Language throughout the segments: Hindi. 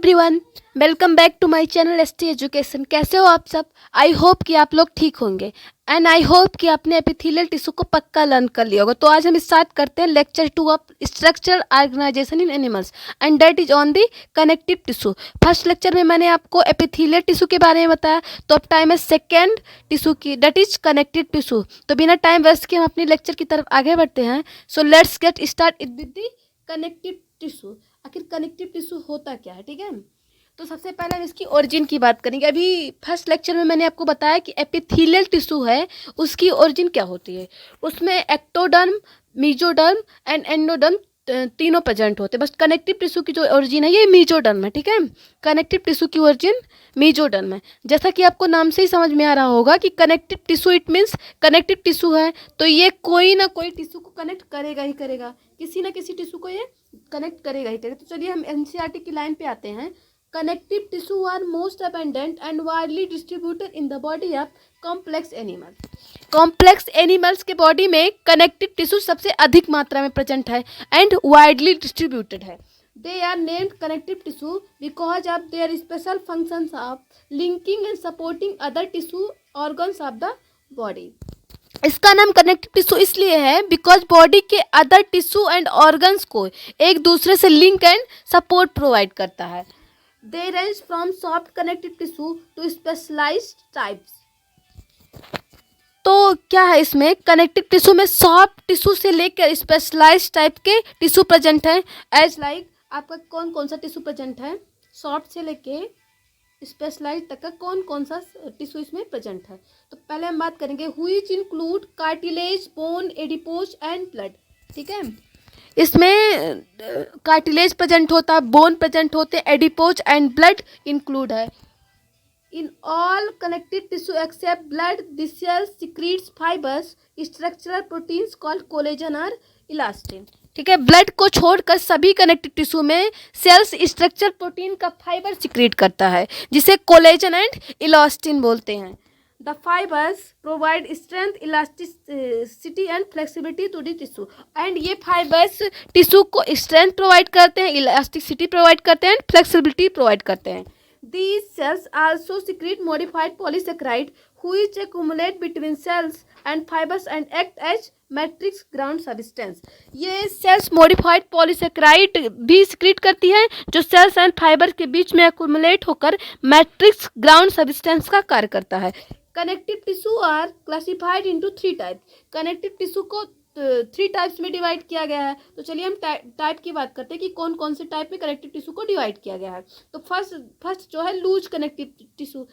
Everyone, welcome back to my channel ST education. कैसे हो आप सब? आई होप कि आप लोग ठीक होंगे एंड आई होप कि आपने एपिथेलियल टिश्यू को पक्का लर्न कर लिया होगा। तो आज हम स्टार्ट करते हैं lecture 2 of structural organisation in animals and that is on the connective tissue. First lecture में मैंने आपको एपिथेलियल टिश्यू के बारे में बताया, तो अब टाइम है सेकेंड टिश्यू की, दैट इज कनेक्टिव टिश्यू। तो बिना टाइम वेस्ट के हम अपने लेक्चर की तरफ आगे बढ़ते हैं। So let's get start with the connective tissue. आखिर कनेक्टिव टिश्यू होता क्या है, ठीक है। तो सबसे पहले हम इसकी ओरिजिन की बात करेंगे। अभी फर्स्ट लेक्चर में मैंने आपको बताया कि एपिथेलियल टिश्यू है, उसकी ओरिजिन क्या होती है। उसमें एक्टोडर्म, मेसोडर्म एंड एंडोडर्म तीनों प्रेजेंट होते हैं। बस कनेक्टिव टिश्यू की जो ओरिजिन है ये मेसोडर्म है, ठीक है। कनेक्टिव टिश्यू की ओरिजिन मेसोडर्म है। जैसा कि आपको नाम से ही समझ में आ रहा होगा कि connective tissue it means connective tissue है, तो ये कोई ना कोई टिश्यू को कनेक्ट करेगा ही करेगा, किसी ना किसी टिश्यू को ये कनेक्ट करेगा ही करेगा। तो चलिए हम एनसीईआरटी की लाइन पे आते हैं। Connective tissue are most abundant and widely distributed in the body of complex animals. Complex animals के बॉडी में कनेक्टिव टिश्यू सबसे अधिक मात्रा में प्रेजेंट है एंड वाइडली डिस्ट्रीब्यूटेड है। They are named connective tissue because of their special functions of linking and supporting other tissue organs of the body. इसका नाम कनेक्टिव टिश्यू इसलिए है बिकॉज बॉडी के अदर टिश्यू एंड ऑर्गन्स को एक दूसरे से लिंक एंड सपोर्ट प्रोवाइड करता है। They range from soft connective tissue to specialised types. तो क्या है इसमें, कनेक्टिव टिश्यू में सॉफ्ट टिश्यू से लेकर स्पेशलाइज्ड टाइप के टिश्यू प्रेजेंट है। एज लाइक आपका कौन कौन सा टिश्यू प्रेजेंट है, सॉफ्ट से लेके स्पेशलाइज तक का कौन कौन सा टिश्यू इसमें प्रेजेंट है। तो पहले हम बात करेंगे which include cartilage, bone, adipose and blood, ठीक है। इसमें कार्टिलेज प्रेजेंट होता है, बोन प्रेजेंट होते हैं, एडिपोज एंड ब्लड इंक्लूड है। In all connective tissue except blood, the cell secretes fibers, structural proteins called collagen or elastin, ठीक है। ब्लड को छोड़कर सभी कनेक्टिव टिश्यू में सेल्स स्ट्रक्चर प्रोटीन का फाइबर सिक्रीट करता है, जिसे कोलेजन एंड इलास्टिन बोलते हैं। The fibres provide strength, elasticity and flexibility to the tissue. And ये फाइबर्स टिश्यू को स्ट्रेंथ प्रोवाइड करते हैं, इलास्टिसिटी प्रोवाइड करते हैं, फ्लेक्सिबिलिटी प्रोवाइड करते हैं। These cells also secrete modified polysaccharide which accumulate between cells and fibers and act as matrix ground substance। ये सेल्स मॉडिफाइड पॉलीसेक्राइड भी सिक्रीट करती है जो सेल्स एंड फाइबर के बीच में एक्यूमुलेट होकर मैट्रिक्स ग्राउंड सब्सटेंस का कार्य करता है। Connective tissue are classified into 3 type. Connective tissue को 3 टाइप्स में डिवाइड किया गया है। तो चलिए हम टाइप की बात करते हैं कि कौन कौन से टाइप में कनेक्टिव टिश्यू को डिवाइड किया गया है। तो फर्स्ट जो है लूज कनेक्टिव टिश्यू,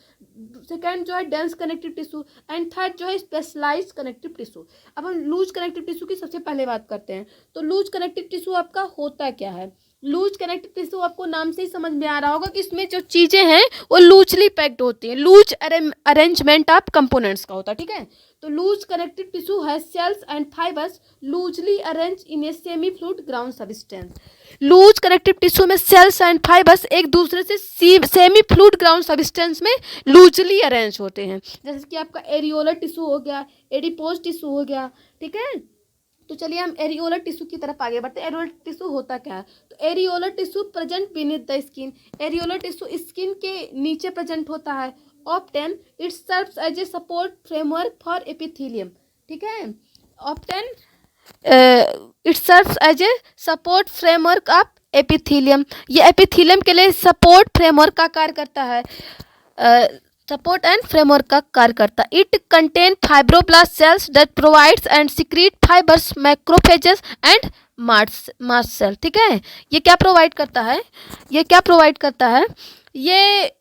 सेकंड जो है dense connective tissue and third जो है स्पेशलाइज्ड कनेक्टिव टिश्यू। अब हम लूज कनेक्टिव टिश्यू की सबसे पहले बात करते हैं। तो लूज कनेक्टिव टिश्यू आपका होता क्या है। लूज कनेक्टिव टिश्यू आपको नाम से ही समझ में आ रहा होगा कि इसमें जो चीज़ें हैं वो लूजली पैक्ड होती हैं, लूज अरेंजमेंट ऑफ कंपोनेंट्स का होता है, ठीक है। तो लूज कनेक्टिव टिश्यू है cells and fibres loosely arrange in a semi fluid ground substance. Loose connective tissue में सेल्स एंड फाइबर्स एक दूसरे से सेमी फ्लूइड ग्राउंड सब्सटेंस में लूजली अरेंज होते हैं। जैसे कि आपका एरियोलर टिश्यू हो गया, एडिपोज टिश्यू हो गया, ठीक है। तो चलिए हम एरियोलर टिश्यू की तरफ आगे बढ़ते हैं। एरियोलर टिश्यू होता क्या है। तो areolar tissue present beneath the skin. Areolar tissue skin के नीचे प्रेजेंट होता है। Often it serves as a support framework for epithelium, ठीक है। Often it serves as a support framework of epithelium। ये epithelium के लिए सपोर्ट फ्रेमवर्क का कार्य करता है, सपोर्ट एंड फ्रेमवर्क का कार्य करता है। It contain fibroblast cells that provides and secrete fibres, macrophages and mast cell, ठीक है। ये क्या प्रोवाइड करता है, ये क्या प्रोवाइड करता है, ये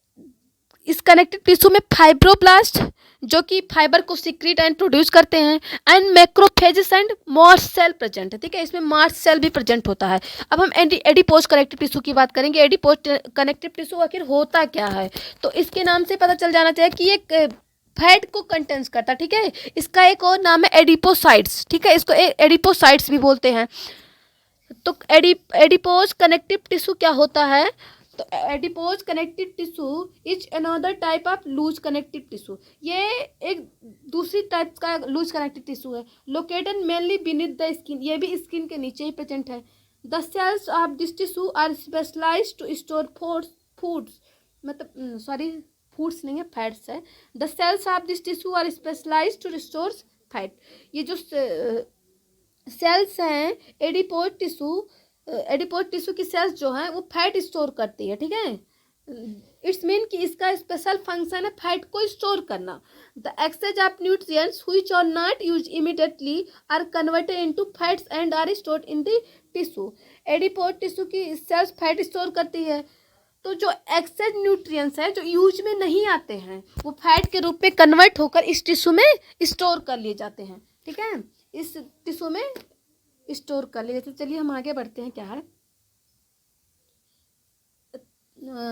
इस कनेक्टिव टिश्यू में फाइब्रोब्लास्ट जो कि फाइबर को सिक्रीट एंड प्रोड्यूस करते हैं and macrophages and mast cell present है, ठीक है। इसमें मास्ट सेल भी प्रेजेंट होता है। अब हम एडिपोज कनेक्टिव टिश्यू की बात करेंगे। एडिपोज कनेक्टिव टिश्यू आखिर होता क्या है। तो इसके नाम से पता चल जाना चाहिए कि ये फैट को कंटेंस करता है, ठीक है। इसका एक और नाम है एडिपोसाइट्स, ठीक है। इसको एडिपोसाइट्स भी बोलते हैं। तो एडिपोज कनेक्टिव टिश्यू क्या होता है। तो adipose connective tissue is another type of loose connective tissue. ये एक दूसरी टाइप का लूज कनेक्टिव टिश्यू है, located mainly beneath the skin. ये भी स्किन के नीचे ही प्रेजेंट है। The cells of this tissue are specialised to store foods, मतलब सॉरी फूड्स नहीं है, फैट्स है। The cells of this tissue are specialise to restore fat. ये जो सेल्स हैं एडिपोज टिश्यू की सेल्स जो हैं वो फैट स्टोर करती है, ठीक है। इट्स मीन कि इसका स्पेशल फंक्शन है फैट को स्टोर करना। The exchange of nutrients which are not use immediately are converted into fats and are stored in the tissue. Adipose tissue की सेल्स फैट स्टोर करती है, तो जो एक्सेस न्यूट्रिएंट्स है जो यूज में नहीं आते हैं वो फैट के रूप में कन्वर्ट होकर इस टिश्यू में स्टोर कर लिए जाते हैं, ठीक है, इस टिश्यू में स्टोर कर लिए। तो चलिए हम आगे बढ़ते हैं। क्या है,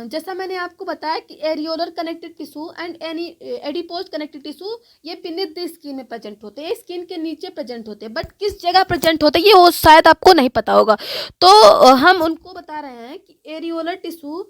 जैसा मैंने आपको बताया कि areolar connective tissue and any adipose connective tissue ये बिनीथ द स्किन में प्रेजेंट होते हैं, स्किन के नीचे प्रेजेंट होते हैं, बट किस जगह प्रेजेंट होते हैं ये वो शायद आपको नहीं पता होगा। तो हम उनको बता रहे हैं कि एरियोलर टिश्यू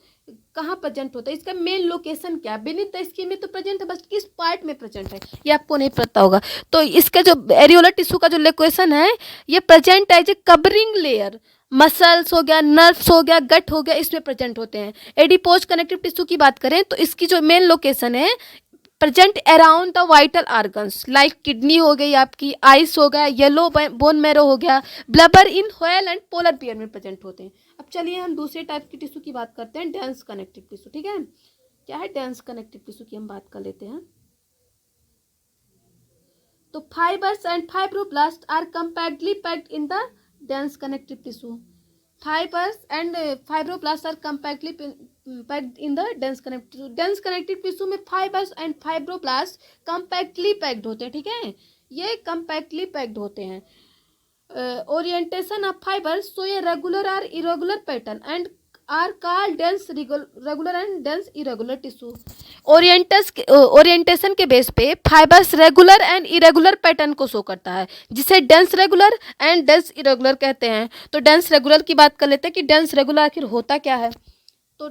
कहाँ प्रेजेंट होता है, इसका मेन लोकेशन क्या है। बिनीथ द स्किन में तो प्रेजेंट है, बस किस पार्ट में प्रेजेंट है ये आपको नहीं पता होगा। तो इसका जो एरियोलर टिश्यू का जो लोकेशन है ये प्रेजेंट है, जो कवरिंग लेयर मसल्स हो गया, नर्व्स हो गया, गट हो गया, इसमें प्रेजेंट होते हैं। एडिपोज कनेक्टिव टिश्यू की बात करें तो इसकी जो मेन लोकेशन है present around the vital organs like kidney हो गई, आपकी आइस हो गया, येलो बोन मैरो हो गया, blubber in whale and polar bear में प्रेजेंट होते हैं। अब चलिए हम दूसरे टाइप की टिश्यू की बात करते हैं, डेंस कनेक्टिव टिश्यू, ठीक है। क्या है डेंस कनेक्टिव टिश्यू की हम बात कर लेते हैं। तो fibres and fibroblast are compactly packed in the dense connective tissue. Fibers and fibroblasts are compactly packed in the dense connective tissue. Dense connective tissue में fibers and fibroblasts compactly packed होते हैं, ठीक है, ये compactly packed होते हैं। Orientation of fibers show a regular or irregular pattern and are called dense regular and dense irregular tissue. Orientation के बेस पे fibres regular and irregular pattern को शो करता है, जिसे dense regular and dense irregular कहते हैं। तो डेंस रेगुलर की बात कर लेते हैं कि डेंस रेगुलर आखिर होता क्या है। तो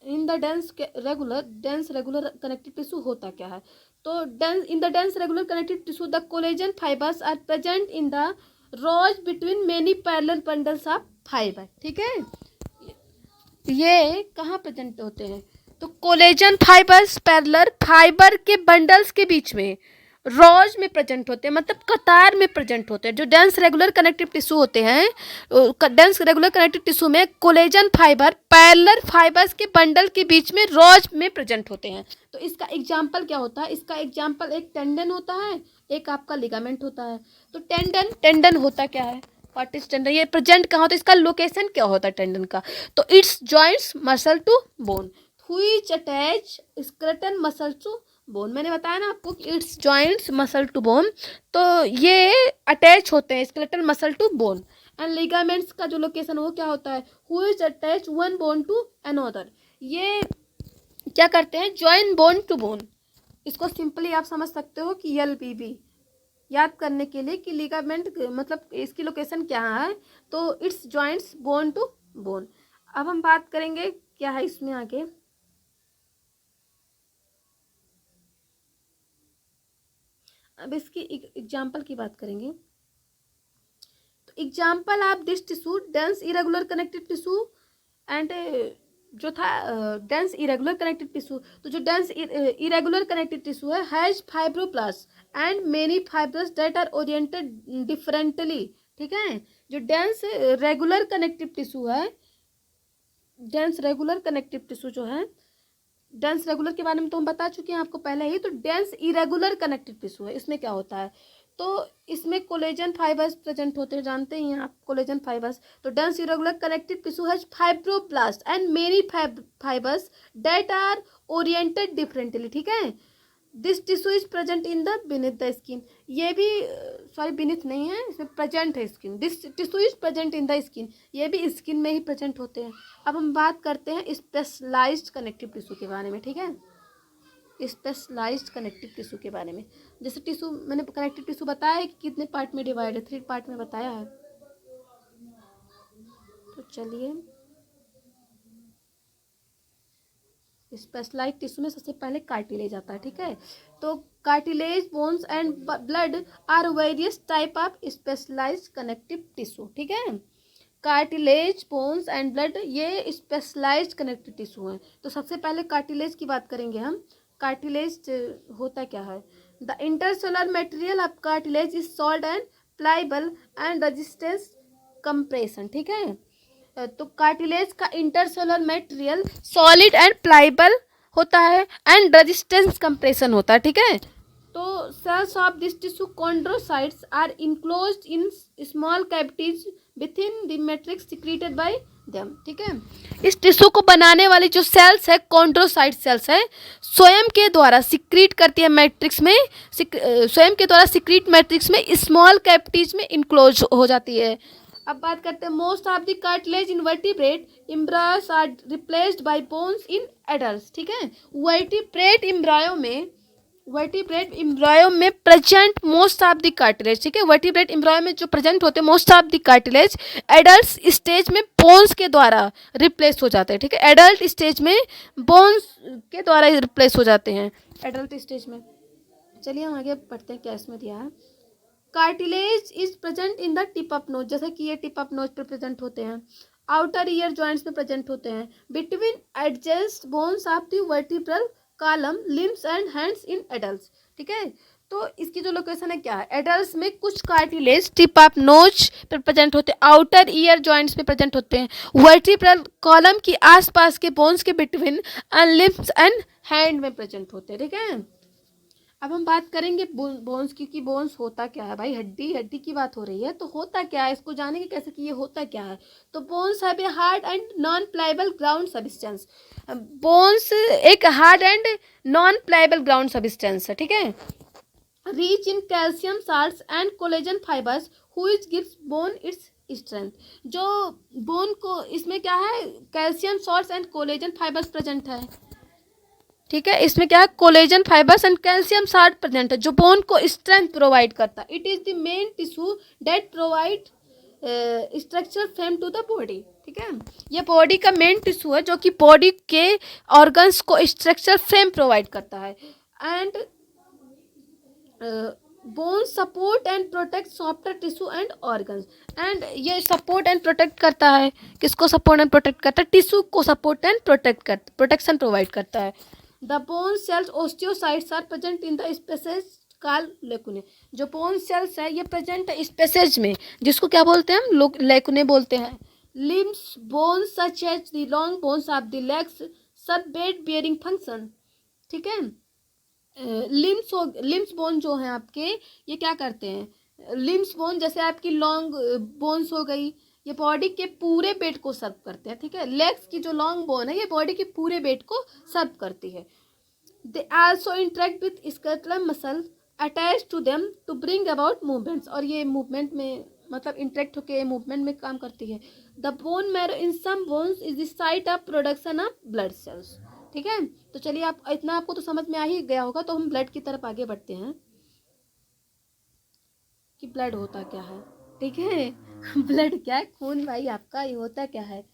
in the dense regular connective tissue होता क्या है। तो in the dense regular connective tissue the collagen fibres are present in the rows between many parallel bundles of fibre, ठीक है। ये कहाँ प्रेजेंट होते हैं, तो कोलेजन फाइबर्स पैरेलल फाइबर के बंडल्स के बीच में रोज में प्रेजेंट होते हैं, मतलब कतार में प्रेजेंट होते हैं। जो डेंस रेगुलर कनेक्टिव टिश्यू होते हैं, डेंस रेगुलर कनेक्टिव टिश्यू में कोलेजन फाइबर पैरेलल फाइबर्स के बंडल के बीच में रोज में प्रेजेंट होते हैं। तो इसका एग्जाम्पल क्या होता है, इसका एग्जाम्पल एक टेंडन होता है, एक आपका लिगामेंट होता है। तो टेंडन होता क्या है, व्हाट इज टेंडन, ये प्रेजेंट कहाँ होता है, इसका लोकेशन क्या होता है टेंडन का। तो it's joints muscle to bone which attach skeletal muscle to bone. मैंने बताया ना आपको कि it's joints muscle to bone, तो ये अटैच होते हैं skeletal muscle to bone. And ligaments का जो लोकेशन वो क्या होता है, which attach one bone to another. ये क्या करते हैं, जॉइन बोन टू बोन। इसको सिंपली आप समझ सकते हो कि LBB याद करने के लिए कि लिगामेंट मतलब इसकी लोकेशन क्या है, तो it's joints bone to bone. अब हम बात करेंगे क्या है इसमें आगे। अब इसकी एग्जाम्पल की बात करेंगे। तो example of this tissue dense irregular connective tissue and जो था डेंस इरेगुलर कनेक्टिव टिश्यू, तो जो डेंस इरेगुलर कनेक्टिव टिश्यू है has fibroblast and many fibrous that are oriented differently, ठीक है। जो डेंस रेगुलर कनेक्टिव टिश्यू है, डेंस रेगुलर कनेक्टिव टिश्यू जो है, डेंस रेगुलर के बारे में तो हम बता चुके हैं आपको पहले ही। तो डेंस इरेगुलर कनेक्टिव टिश्यू है, इसमें क्या होता है, तो इसमें कोलेजन फाइबर्स प्रेजेंट होते हैं, जानते ही हैं आप कोलेजन फाइबर्स। तो dense irregular connective tissue has fibroblast and many fibres that are oriented differently, ठीक है। This tissue is present in the beneath the skin. ये भी सॉरी बीनीथ नहीं है, इसमें प्रेजेंट है skin. This tissue is present in the skin, ये भी स्किन में ही प्रेजेंट होते हैं। अब हम बात करते हैं स्पेशलाइज्ड कनेक्टिव टिश्यू के बारे में, ठीक है। स्पेशलाइज्ड कनेक्टिव टिश्यू के बारे में, जैसे टिश्यू मैंने कनेक्टिव टिश्यू बताया है कि कितने पार्ट में डिवाइड है, 3 पार्ट में बताया है। तो चलिए स्पेशलाइज्ड टिश्यू में सबसे पहले कार्टिलेज आता है, ठीक है। तो cartilage bones and blood are various type of specialised connective tissue, ठीक है। कार्टिलेज, बोन्स एंड ब्लड, ये स्पेशलाइज्ड कनेक्टिव टिश्यू हैं। तो सबसे पहले कार्टिलेज की बात करेंगे हम। कार्टिलेज होता क्या है? The intercellular material of cartilage is solid and pliable and resistance compression, ठीक है। तो कार्टिलेज का intercellular material solid and pliable होता है एंड रेजिस्टेंस कंप्रेशन होता है, ठीक है। तो cells of this tissue chondrocytes are enclosed in small cavities within the matrix secreted by them, ठीक है। इस टिश्यू को बनाने वाली जो सेल्स है कॉन्ड्रोसाइट सेल्स है, स्वयं के द्वारा सिक्रीट करती है मैट्रिक्स में, स्वयं के द्वारा सिक्रीट मैट्रिक्स में स्मॉल कैविटीज में इनक्लोज हो जाती है। अब बात करते हैं most of the cartilage in vertebrate embryos are replaced by bones in adults, ठीक है। वर्टिब्रेट एम्ब्रायो में present most of the cartilage, ठीक है। वर्टिब्रेट एम्ब्रायो में जो प्रेजेंट होते हैं most of the cartilage adult stage में बोन्स के द्वारा रिप्लेस हो जाते हैं, ठीक है। एडल्ट स्टेज में बोन्स के द्वारा रिप्लेस हो जाते हैं एडल्ट स्टेज में। चलिए हम आगे पढ़ते हैं क्या इसमें दिया है। Cartilage is present in the tip of nose, जैसे कि ये टिप ऑफ नोज पे प्रेजेंट होते हैं। आउटर ईयर जॉइंट्स में प्रेजेंट होते हैं। Between adjust bones of the vertebral column, limbs and hands in adults, ठीक है। तो इसकी जो लोकेशन है क्या है, एडल्ट्स में कुछ कार्टिलेज टिप ऑफ नोज पर प्रेजेंट होते हैं, आउटर ईयर जॉइंट्स में प्रेजेंट होते हैं, वर्टिब्रल कॉलम की आसपास के बोन्स के between and limbs and hand में प्रेजेंट होते हैं, ठीक है। अब हम बात करेंगे बोन्स की कि बोन्स होता क्या है। भाई हड्डी की बात हो रही है, तो होता क्या है इसको जानेंगे कैसे कि ये होता क्या है। तो bones have a hard and non pliable ground substance. Bones एक hard and non pliable ground substance है, ठीक है। Rich in calcium salts and collagen fibres which gives bone its strength. जो बोन को इसमें क्या है, calcium salts and collagen fibres present है, ठीक है। इसमें क्या है, collagen fibres and calcium salt present है जो बोन को स्ट्रेंथ प्रोवाइड करता है। It is the main tissue that provide structure frame to the body, ठीक है। ये बॉडी का मेन टिश्यू है जो कि बॉडी के ऑर्गन्स को स्ट्रक्चर फ्रेम प्रोवाइड करता है। And bone support and protect softer tissue and organs. And ये सपोर्ट एंड प्रोटेक्ट करता है, किसको सपोर्ट एंड प्रोटेक्ट करता है, टिश्यू को सपोर्ट एंड प्रोटेक्शन प्रोवाइड करता है। The bone cells osteocytes are present in the spaces called lacunae. जो बोन सेल्स है ये प्रेजेंट है स्पेसेज में, जिसको क्या बोलते हैं हम लोग, लेकुने बोलते हैं। Limbs bones such as the long bones of the legs serve weight bearing function, ठीक है। लिम्स बोन जो है आपके, ये क्या करते हैं, लिम्स बोन जैसे आपकी लॉन्ग बोन्स हो गई, ये बॉडी के पूरे वेट को सर्व करते हैं, ठीक है। लेग्स की जो लॉन्ग बोन है ये बॉडी के पूरे वेट को सर्व करती है। They also interact with skeletal muscle attach to them to bring about movements, और ये मूवमेंट में मतलब इंटरेक्ट होकर मूवमेंट में काम करती है। The bone marrow in some bones is the site of production of blood cells, ठीक है। तो चलिए आप इतना आपको तो समझ में आ ही गया होगा, तो हम ब्लड की तरफ आगे बढ़ते हैं कि ब्लड होता क्या है, ठीक है। ब्लड क्या है, खून भाई आपका, ये होता क्या है।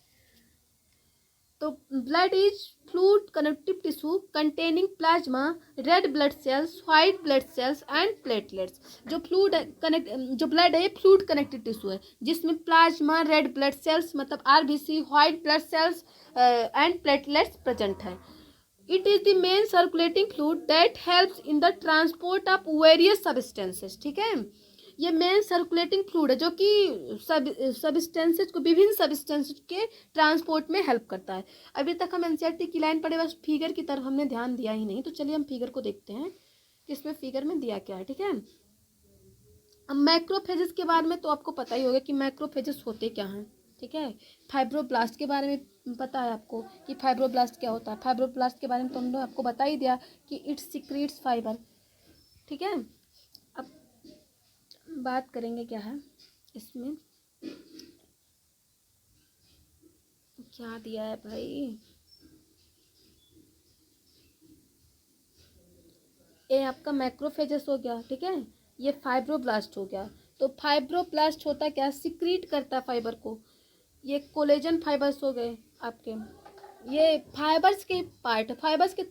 तो blood is fluid connective tissue containing plasma, red blood cells, white blood cells and platelets. जो ब्लड है ये फ्लूइड कनेक्टिव टिश्यू है जिसमें प्लाज्मा, रेड ब्लड सेल्स मतलब RBC, white blood cells and platelets present है। It is the main circulating fluid that helps in the transport of various substances, ठीक है। ये मेन सर्कुलेटिंग फ्लूइड है जो कि सब्सटेंसेस को, विभिन्न सब्सटेंसेस के ट्रांसपोर्ट में हेल्प करता है। अभी तक हम एनसीईआरटी की लाइन पढ़े, बस फिगर की तरफ हमने ध्यान दिया ही नहीं। तो चलिए हम फिगर को देखते हैं कि इसमें फिगर में दिया क्या है, ठीक है। अब मैक्रोफेजेस के बारे में तो आपको पता ही होगा कि मैक्रोफेजेस होते क्या हैं, ठीक है। फाइब्रोब्लास्ट के बारे में पता है आपको कि फाइब्रोब्लास्ट क्या होता है। फाइब्रोब्लास्ट के बारे में तो हमने आपको बता ही दिया कि इट सीक्रेट्स फाइबर, ठीक है। अब बात करेंगे क्या है इसमें, क्या दिया है भाई, ये आपका मैक्रोफेजेस हो गया, ठीक है। ये फाइब्रोब्लास्ट हो गया। तो फाइब्रोब्लास्ट होता क्या, सिक्रीट करता है फाइबर को। ये कोलेजन फाइबर्स हो गए आपके, ये फाइबर्स के पार्ट है। फाइबर्स के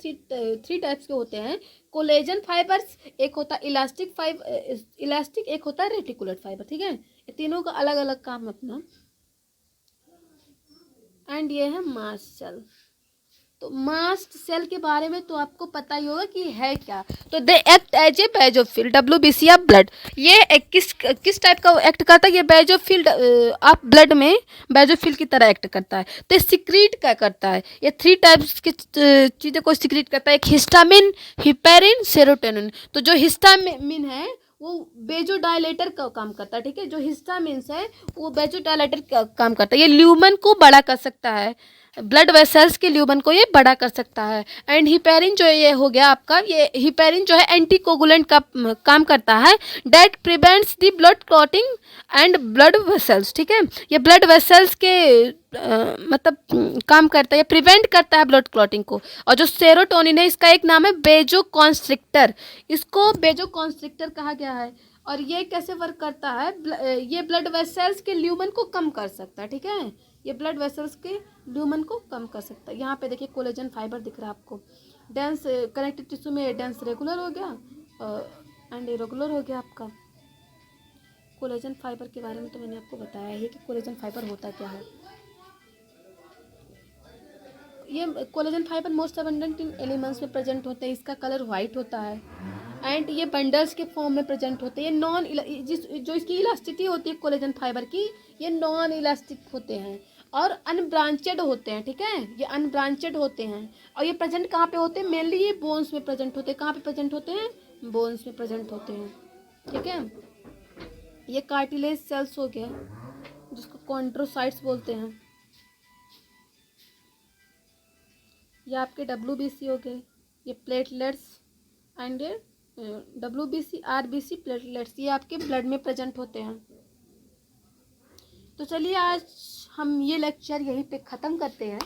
थ्री टाइप्स के होते हैं। कोलेजन फाइबर्स, एक होता है इलास्टिक, एक होता है रेटिकुलर फाइबर, ठीक है। ये तीनों का अलग अलग काम है अपना। एंड ये है मास्ट सेल। तो मास्ट सेल के बारे में तो आपको पता ही होगा कि है क्या। तो they act as a basophil WBC of blood. ये किस टाइप का एक्ट करता है, ये बेजोफिल ऑफ ब्लड में बेजोफिल की तरह एक्ट करता है। तो सिक्रीट क्या करता है, ये 3 टाइप्स की चीज़ें को सिक्रीट करता है। एक हिस्टामिन, हिपेरिन, सेरोटोनिन। तो जो हिस्टामिन है वो बेजोडायलेटर का काम करता है, ठीक है। जो हिस्टामिन्स है वो बेजोडायलेटर का काम करता है। ये ल्यूमन को बड़ा कर सकता है, ब्लड वेसल्स के ल्यूमन को ये बड़ा कर सकता है। एंड हिपेरिन जो ये हो गया आपका, ये हिपेरिन जो है एंटीकोगुलेंट का काम करता है, that prevents the blood clotting and blood vessels, ठीक है। ये ब्लड वेसल्स के मतलब काम करता है, ये प्रिवेंट करता है ब्लड क्लॉटिंग को। और जो सेरोटोनिन है इसका एक नाम है बेजो कॉन्स्ट्रिक्टर, इसको बेजो कॉन्स्ट्रिक्टर कहा गया है। और ये कैसे वर्क करता है, ये ब्लड वेसल्स के ल्यूमन को कम कर सकता है, ठीक है। ये ब्लड वेसल्स के ल्यूमन को कम कर सकता है। यहाँ पे देखिए कोलेजन फाइबर दिख रहा है आपको। डेंस कनेक्टिव टिश्यू में डेंस रेगुलर हो गया एंड इरेगुलर हो गया आपका। कोलेजन फाइबर के बारे में तो मैंने आपको बताया ही कि कोलेजन फाइबर होता क्या है। ये कोलेजन फाइबर मोस्ट अबंडेंट इन एलिमेंट्स में प्रेजेंट होते हैं। इसका कलर वाइट होता है एंड ये बंडल्स के फॉर्म में प्रेजेंट होते हैं। ये जो इसकी इलास्टिसिटी होती है कोलेजन फाइबर की, ये नॉन इलास्टिक होते हैं और अनब्रांचेड होते हैं, ठीक है। ये अनब्रांचेड होते हैं और ये प्रेजेंट कहाँ पे होते हैं, मेनली ये बोन्स में प्रेजेंट होते हैं। कहाँ पे प्रेजेंट होते हैं, बोन्स में प्रेजेंट होते हैं, ठीक है। ये कार्टिलेज सेल्स हो गया जिसको कॉन्ड्रोसाइट्स बोलते हैं। ये आपके WBC हो गए, ये platelets and WBC RBC platelets, ये आपके ब्लड में प्रेजेंट होते हैं। तो चलिए आज हम ये लेक्चर यहीं पे ख़त्म करते हैं।